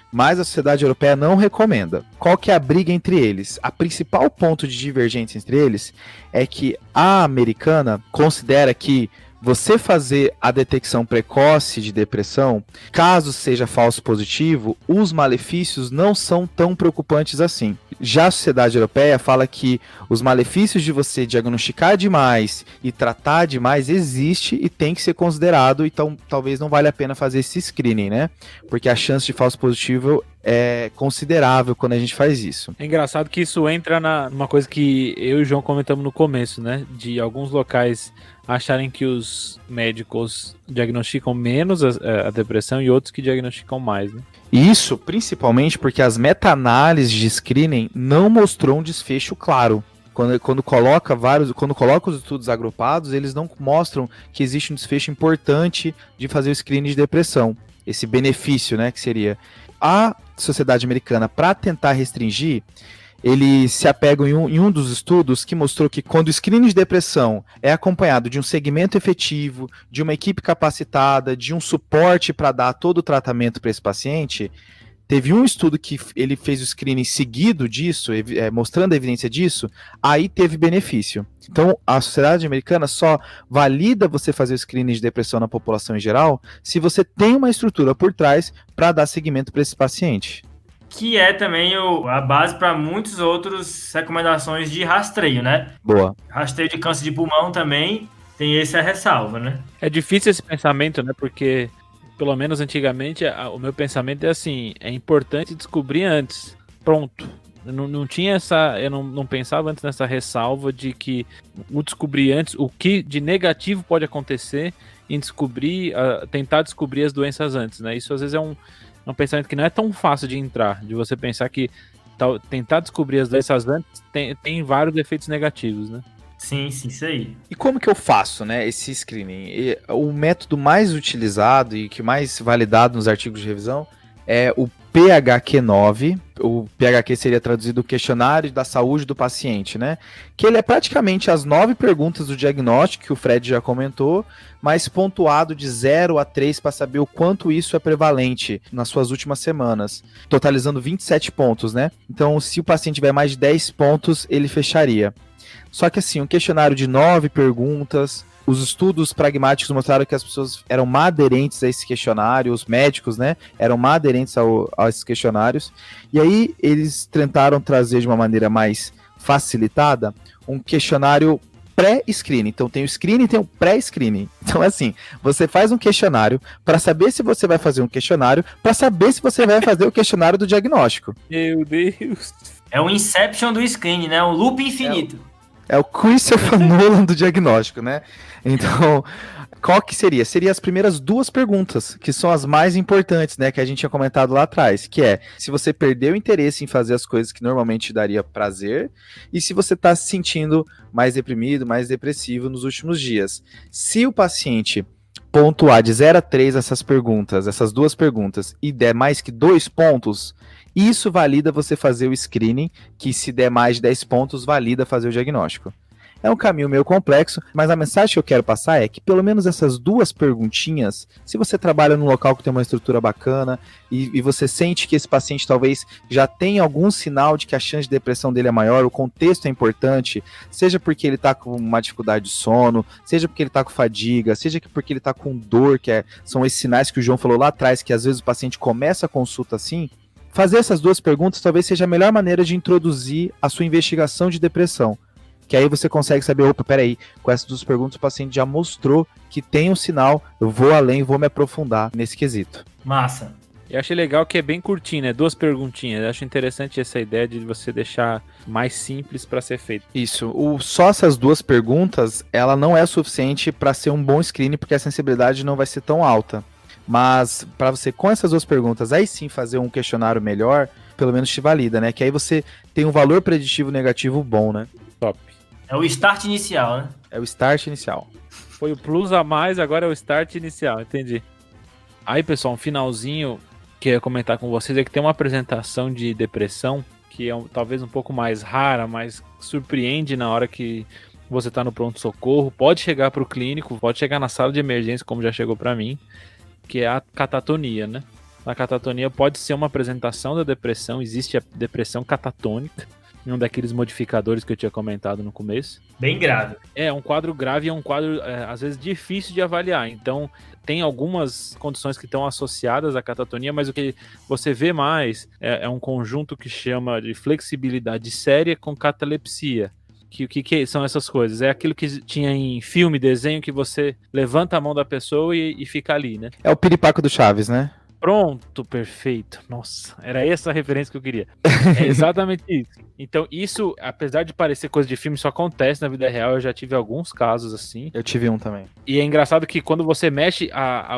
mas a sociedade europeia não recomenda. Qual que é a briga entre eles? A principal ponto de divergência entre eles é que a americana considera que você fazer a detecção precoce de depressão, caso seja falso positivo, os malefícios não são tão preocupantes assim. Já a Sociedade Europeia fala que os malefícios de você diagnosticar demais e tratar demais existe e tem que ser considerado, então talvez não valha a pena fazer esse screening, né? Porque a chance de falso positivo é considerável quando a gente faz isso. É engraçado que isso entra numa coisa que eu e o João comentamos no começo, né? De alguns locais acharem que os médicos diagnosticam menos a depressão e outros que diagnosticam mais, né? Isso, principalmente porque as meta-análises de screening não mostrou um desfecho claro. Quando coloca os estudos agrupados, eles não mostram que existe um desfecho importante de fazer o screening de depressão. Esse benefício, né, que seria. A Sociedade Americana, para tentar restringir, eles se apegam em um dos estudos que mostrou que quando o screening de depressão é acompanhado de um segmento efetivo, de uma equipe capacitada, de um suporte para dar todo o tratamento para esse paciente, teve um estudo que ele fez o screening seguido disso, mostrando a evidência disso, aí teve benefício. Então, a Sociedade Americana só valida você fazer o screening de depressão na população em geral se você tem uma estrutura por trás para dar seguimento para esse paciente. Que é também a base para muitas outras recomendações de rastreio, né? Boa. Rastreio de câncer de pulmão também tem essa ressalva, né? É difícil esse pensamento, né? Porque, pelo menos antigamente, o meu pensamento é assim, é importante descobrir antes. Pronto. Não tinha eu não pensava antes nessa ressalva de que o descobrir antes, o que de negativo pode acontecer em tentar descobrir as doenças antes, né? Isso às vezes é um pensamento que não é tão fácil de entrar, de você pensar que tentar descobrir as doenças antes tem vários efeitos negativos, né? Sim, isso aí. E como que eu faço, né, esse screening? O método mais utilizado e que mais validado nos artigos de revisão é o PHQ-9. O PHQ seria traduzido o questionário da saúde do paciente, né? Que ele é praticamente as 9 perguntas do diagnóstico, que o Fred já comentou, mas pontuado de 0 a 3 para saber o quanto isso é prevalente nas suas últimas semanas, totalizando 27 pontos, né? Então, se o paciente tiver mais de 10 pontos, ele fecharia. Só que assim, um questionário de 9 perguntas, os estudos pragmáticos mostraram que as pessoas eram mais aderentes a esse questionário, os médicos, né, eram mais aderentes a esses questionários, e aí eles tentaram trazer de uma maneira mais facilitada um questionário pré-screening. Então tem o screening e tem o pré-screening. Então assim, você faz um questionário para saber se você vai fazer um questionário, para saber se você vai fazer o questionário do diagnóstico. Meu Deus! É o Inception do screening, né? Um loop infinito. É o Christopher Nolan do diagnóstico, né? Então, qual que seria? Seria as primeiras 2 perguntas, que são as mais importantes, né? Que a gente tinha comentado lá atrás, que é se você perdeu o interesse em fazer as coisas que normalmente te daria prazer e se você está se sentindo mais deprimido, mais depressivo nos últimos dias. Se o paciente pontuar de 0 a 3 essas 2 perguntas, e der mais que 2 pontos, isso valida você fazer o screening, que se der mais de 10 pontos, valida fazer o diagnóstico. É um caminho meio complexo, mas a mensagem que eu quero passar é que pelo menos essas 2 perguntinhas, se você trabalha num local que tem uma estrutura bacana e você sente que esse paciente talvez já tenha algum sinal de que a chance de depressão dele é maior, o contexto é importante, seja porque ele está com uma dificuldade de sono, seja porque ele está com fadiga, seja porque ele está com dor, são esses sinais que o João falou lá atrás, que às vezes o paciente começa a consulta assim. Fazer essas 2 perguntas talvez seja a melhor maneira de introduzir a sua investigação de depressão. Que aí você consegue saber, opa, peraí, com essas 2 perguntas o paciente já mostrou que tem um sinal, eu vou além, vou me aprofundar nesse quesito. Massa. Eu achei legal que é bem curtinho, né? 2 perguntinhas. Eu acho interessante essa ideia de você deixar mais simples para ser feito. Isso. Só essas 2 perguntas, ela não é suficiente para ser um bom screening, porque a sensibilidade não vai ser tão alta. Mas para você, com essas 2 perguntas, aí sim fazer um questionário melhor, pelo menos te valida, né? Que aí você tem um valor preditivo negativo bom, né? Top. É o start inicial, né? É o start inicial. Foi o plus a mais, agora é o start inicial, entendi. Aí, pessoal, um finalzinho que eu ia comentar com vocês é que tem uma apresentação de depressão que é talvez um pouco mais rara, mas surpreende na hora que você está no pronto-socorro. Pode chegar para o clínico, pode chegar na sala de emergência, como já chegou para mim, que é a catatonia, né? A catatonia pode ser uma apresentação da depressão, existe a depressão catatônica, em um daqueles modificadores que eu tinha comentado no começo. Bem grave. É um quadro grave e é um quadro, às vezes, difícil de avaliar. Então, tem algumas condições que estão associadas à catatonia, mas o que você vê mais é um conjunto que chama de flexibilidade séria com catalepsia. O que são essas coisas? É aquilo que tinha em filme, desenho, que você levanta a mão da pessoa e fica ali, né? É o piripaco do Chaves, né? Pronto, perfeito. Nossa, era essa a referência que eu queria. É exatamente isso. Então, isso, apesar de parecer coisa de filme, isso acontece na vida real. Eu já tive alguns casos assim. Eu tive um também. E é engraçado que quando você mexe,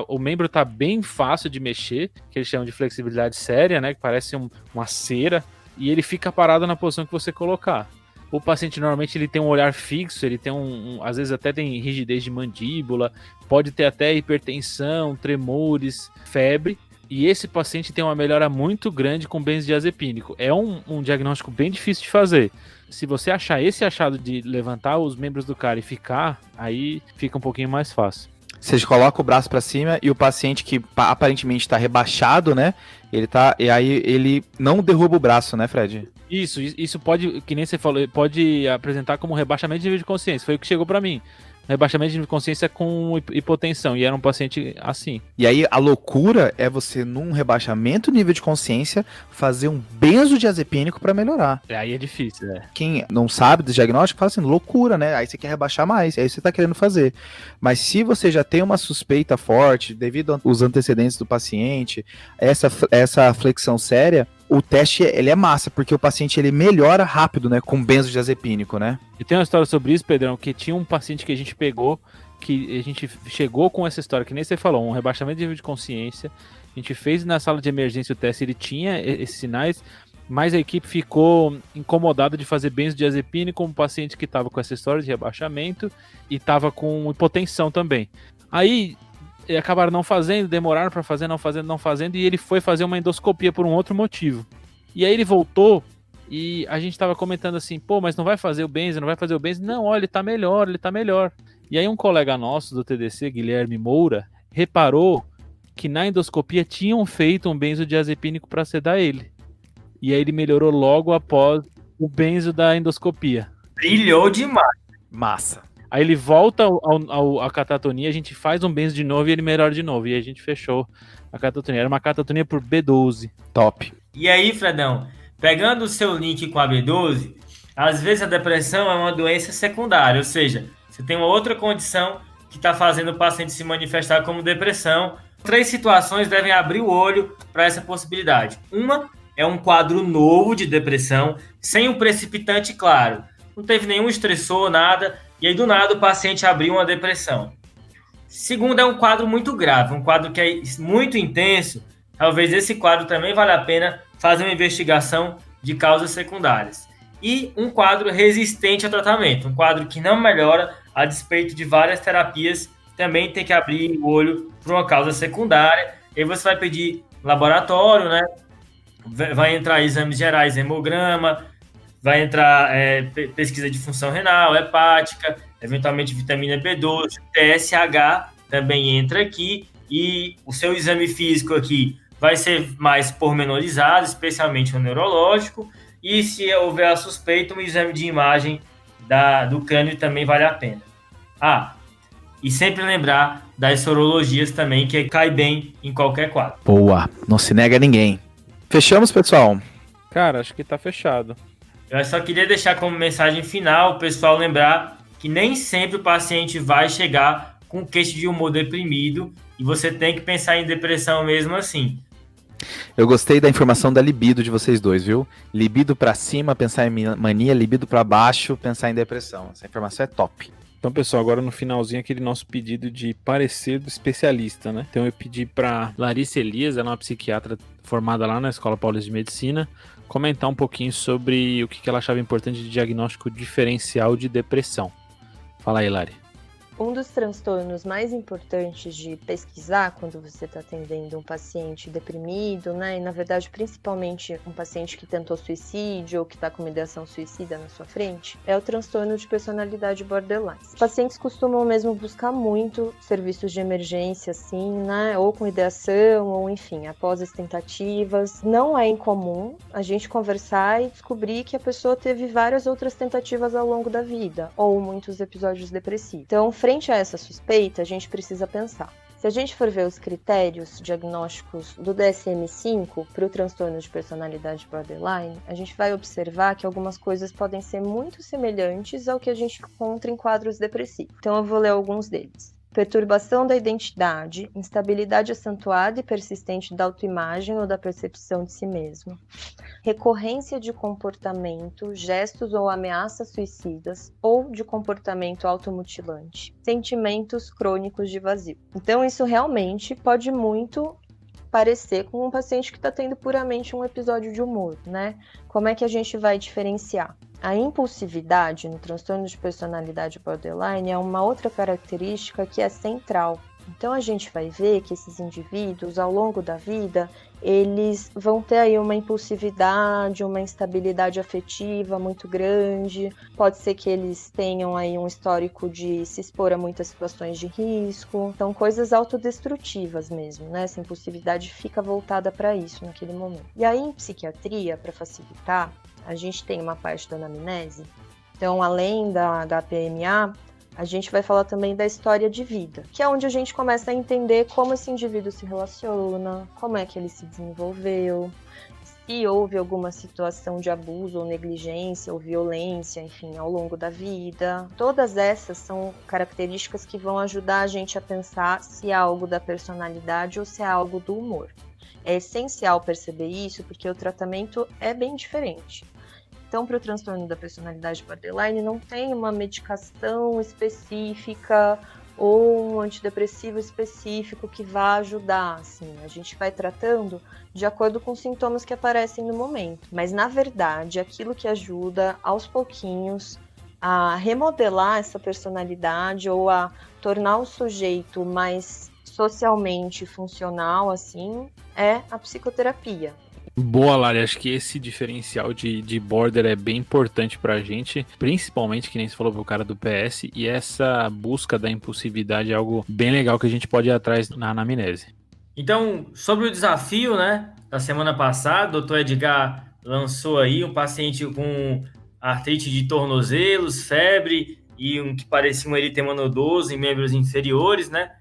o membro tá bem fácil de mexer, que eles chamam de flexibilidade séria, né? Que parece uma cera, e ele fica parado na posição que você colocar. O paciente normalmente ele tem um olhar fixo, ele tem às vezes até tem rigidez de mandíbula, pode ter até hipertensão, tremores, febre. E esse paciente tem uma melhora muito grande com benzodiazepínico. É um diagnóstico bem difícil de fazer. Se você achar esse achado de levantar os membros do cara e ficar, aí fica um pouquinho mais fácil. Você coloca o braço para cima e o paciente que aparentemente está rebaixado, né? E aí ele não derruba o braço, né, Fred? Isso pode, que nem você falou, pode apresentar como rebaixamento de nível de consciência. Foi o que chegou para mim. Rebaixamento de consciência com hipotensão, e era um paciente assim. E aí a loucura é você, num rebaixamento nível de consciência, fazer um benzodiazepínico para melhorar. Aí é difícil, né? Quem não sabe do diagnóstico fala assim, loucura, né? Aí você quer rebaixar mais, é isso que você tá querendo fazer. Mas se você já tem uma suspeita forte, devido aos antecedentes do paciente, essa flexão séria, o teste ele é massa, porque o paciente ele melhora rápido, né, com benzodiazepínico, né? E tem uma história sobre isso, Pedrão, que tinha um paciente que a gente pegou, que a gente chegou com essa história, que nem você falou, um rebaixamento de nível de consciência, a gente fez na sala de emergência o teste, ele tinha esses sinais, mas a equipe ficou incomodada de fazer benzodiazepínico com um paciente que estava com essa história de rebaixamento e estava com hipotensão também. Aí acabaram não fazendo, demoraram para fazer, não fazendo, e ele foi fazer uma endoscopia por um outro motivo. E aí ele voltou e a gente tava comentando assim, pô, mas não vai fazer o benzo, não vai fazer o benzo? Não, olha, ele tá melhor. E aí um colega nosso do TDC, Guilherme Moura, reparou que na endoscopia tinham feito um benzodiazepínico para sedar ele. E aí ele melhorou logo após o benzo da endoscopia. Brilhou demais. Massa. Aí ele volta à catatonia, a gente faz um benzo de novo e ele melhora de novo. E aí a gente fechou a catatonia. Era uma catatonia por B12. Top. E aí, Fredão, pegando o seu link com a B12, às vezes a depressão é uma doença secundária, ou seja, você tem uma outra condição que está fazendo o paciente se manifestar como depressão. 3 situações devem abrir o olho para essa possibilidade. Uma é um quadro novo de depressão, sem um precipitante claro. Não teve nenhum estressor, nada, e aí do nada o paciente abriu uma depressão. Segundo, é um quadro muito grave, um quadro que é muito intenso. Talvez esse quadro também valha a pena fazer uma investigação de causas secundárias. E um quadro resistente ao tratamento, um quadro que não melhora a despeito de várias terapias, também tem que abrir o olho para uma causa secundária. E aí você vai pedir laboratório, né? Vai entrar exames gerais, hemograma, vai entrar pesquisa de função renal, hepática, eventualmente vitamina B12, TSH também entra aqui, e o seu exame físico aqui vai ser mais pormenorizado, especialmente o neurológico, e se houver a suspeita, um exame de imagem do crânio também vale a pena. E sempre lembrar das sorologias também, que cai bem em qualquer quadro. Boa, não se nega a ninguém. Fechamos, pessoal? Cara, acho que tá fechado. Eu só queria deixar como mensagem final o pessoal lembrar que nem sempre o paciente vai chegar com queixo de humor deprimido e você tem que pensar em depressão mesmo assim. Eu gostei da informação da libido de vocês dois, viu? Libido pra cima, pensar em mania, libido pra baixo, pensar em depressão. Essa informação é top. Então, pessoal, agora no finalzinho aquele nosso pedido de parecer do especialista, né? Então eu pedi para Larissa Elias, ela é uma psiquiatra formada lá na Escola Paulista de Medicina, comentar um pouquinho sobre o que ela achava importante de diagnóstico diferencial de depressão. Fala aí, Lari. Um dos transtornos mais importantes de pesquisar quando você está atendendo um paciente deprimido, né, e na verdade principalmente um paciente que tentou suicídio ou que está com uma ideação suicida na sua frente, é o transtorno de personalidade borderline. Os pacientes costumam mesmo buscar muito serviços de emergência, assim, né, ou com ideação, ou enfim, após as tentativas. Não é incomum a gente conversar e descobrir que a pessoa teve várias outras tentativas ao longo da vida, ou muitos episódios depressivos. Então, frente a essa suspeita, a gente precisa pensar. Se a gente for ver os critérios diagnósticos do DSM-5 para o transtorno de personalidade borderline, a gente vai observar que algumas coisas podem ser muito semelhantes ao que a gente encontra em quadros depressivos. Então eu vou ler alguns deles. Perturbação da identidade, instabilidade acentuada e persistente da autoimagem ou da percepção de si mesmo, recorrência de comportamento, gestos ou ameaças suicidas ou de comportamento automutilante, sentimentos crônicos de vazio. Então isso realmente pode muito parecer com um paciente que está tendo puramente um episódio de humor, né? Como é que a gente vai diferenciar? A impulsividade no transtorno de personalidade borderline é uma outra característica que é central. Então a gente vai ver que esses indivíduos, ao longo da vida, eles vão ter aí uma impulsividade, uma instabilidade afetiva muito grande. Pode ser que eles tenham aí um histórico de se expor a muitas situações de risco. São coisas autodestrutivas mesmo, né? Essa impulsividade fica voltada para isso naquele momento. E aí em psiquiatria, para facilitar, a gente tem uma parte da anamnese. Então, além da HPMA, a gente vai falar também da história de vida, que é onde a gente começa a entender como esse indivíduo se relaciona, como é que ele se desenvolveu, se houve alguma situação de abuso ou negligência ou violência, enfim, ao longo da vida. Todas essas são características que vão ajudar a gente a pensar se é algo da personalidade ou se é algo do humor. É essencial perceber isso porque o tratamento é bem diferente. Então, para o transtorno da personalidade borderline, não tem uma medicação específica ou um antidepressivo específico que vá ajudar. Assim, a gente vai tratando de acordo com os sintomas que aparecem no momento. Mas, na verdade, aquilo que ajuda, aos pouquinhos, a remodelar essa personalidade ou a tornar o sujeito mais socialmente funcional, assim, é a psicoterapia. Boa, Lari, acho que esse diferencial de border é bem importante pra gente, principalmente, que nem você falou pro cara do PS, e essa busca da impulsividade é algo bem legal que a gente pode ir atrás na anamnese. Então, sobre o desafio, né, da semana passada, o Dr. Edgar lançou aí um paciente com artrite de tornozelos, febre e um que parecia um eritema nodoso em membros inferiores, né?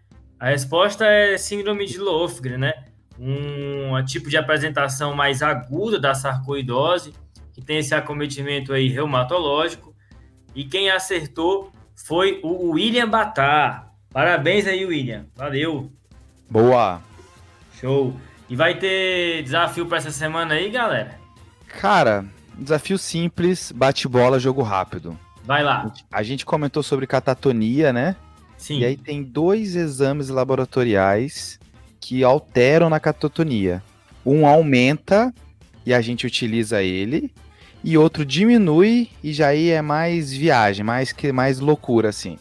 A resposta é síndrome de Löfgren, né? Um tipo de apresentação mais aguda da sarcoidose, que tem esse acometimento aí reumatológico. E quem acertou foi o William Batar. Parabéns aí, William. Valeu. Boa. Show. E vai ter desafio para essa semana aí, galera? Cara, desafio simples, bate-bola, jogo rápido. Vai lá. A gente comentou sobre catatonia, né? Sim. E aí tem 2 exames laboratoriais que alteram na catatonia. Um aumenta e a gente utiliza ele, e outro diminui e já aí é mais viagem, mais loucura, assim.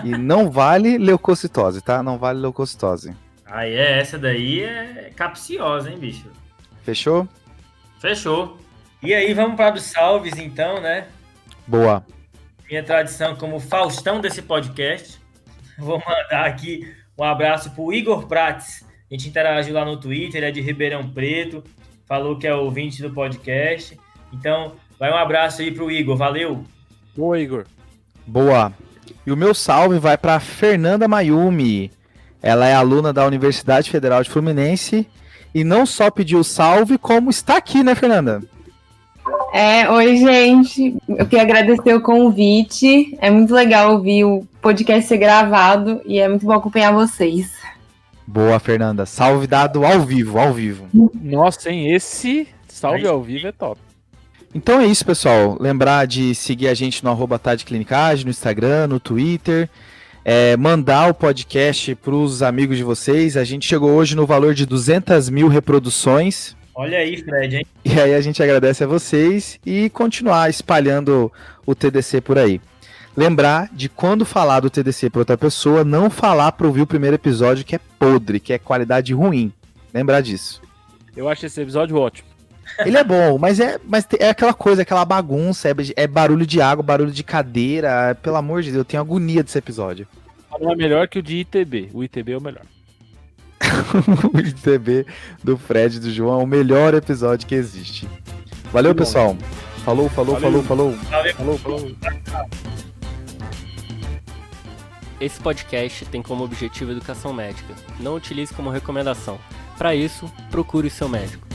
E não vale leucocitose, tá? Não vale leucocitose. Aí essa daí é capciosa, hein, bicho? Fechou? Fechou. E aí, vamos para os salves, então, né? Boa. Minha tradição como Faustão desse podcast. Vou mandar aqui um abraço pro Igor Prates. A gente interagiu lá no Twitter, ele é de Ribeirão Preto, falou que é ouvinte do podcast. Então, vai um abraço aí pro Igor, valeu! Boa, Igor! Boa! E o meu salve vai para Fernanda Mayumi. Ela é aluna da Universidade Federal de Fluminense e não só pediu salve, como está aqui, né, Fernanda? Oi, gente. Eu queria agradecer o convite. É muito legal ouvir o podcast ser gravado e é muito bom acompanhar vocês. Boa, Fernanda. Salve dado ao vivo, ao vivo. Nossa, hein? Esse salve ao vivo é top. Então é isso, pessoal. Lembrar de seguir a gente no @tadclinicagem, no Instagram, no Twitter. Mandar o podcast para os amigos de vocês. A gente chegou hoje no valor de 200 mil reproduções. Olha aí, Fred, hein? E aí a gente agradece a vocês e continuar espalhando o TDC por aí. lembrar de quando falar do TDC para outra pessoa, não falar para ouvir o primeiro episódio que é podre, que é qualidade ruim. Lembrar disso. Eu acho esse episódio ótimo. Ele é bom, mas é aquela coisa, aquela bagunça, é barulho de água, barulho de cadeira. Pelo amor de Deus, eu tenho agonia desse episódio. Não é melhor que o de ITB. O ITB é o melhor. O ITB do Fred e do João é o melhor episódio que existe. Valeu, pessoal. Falou. Esse podcast tem como objetivo educação médica. Não utilize como recomendação. Para isso, procure o seu médico.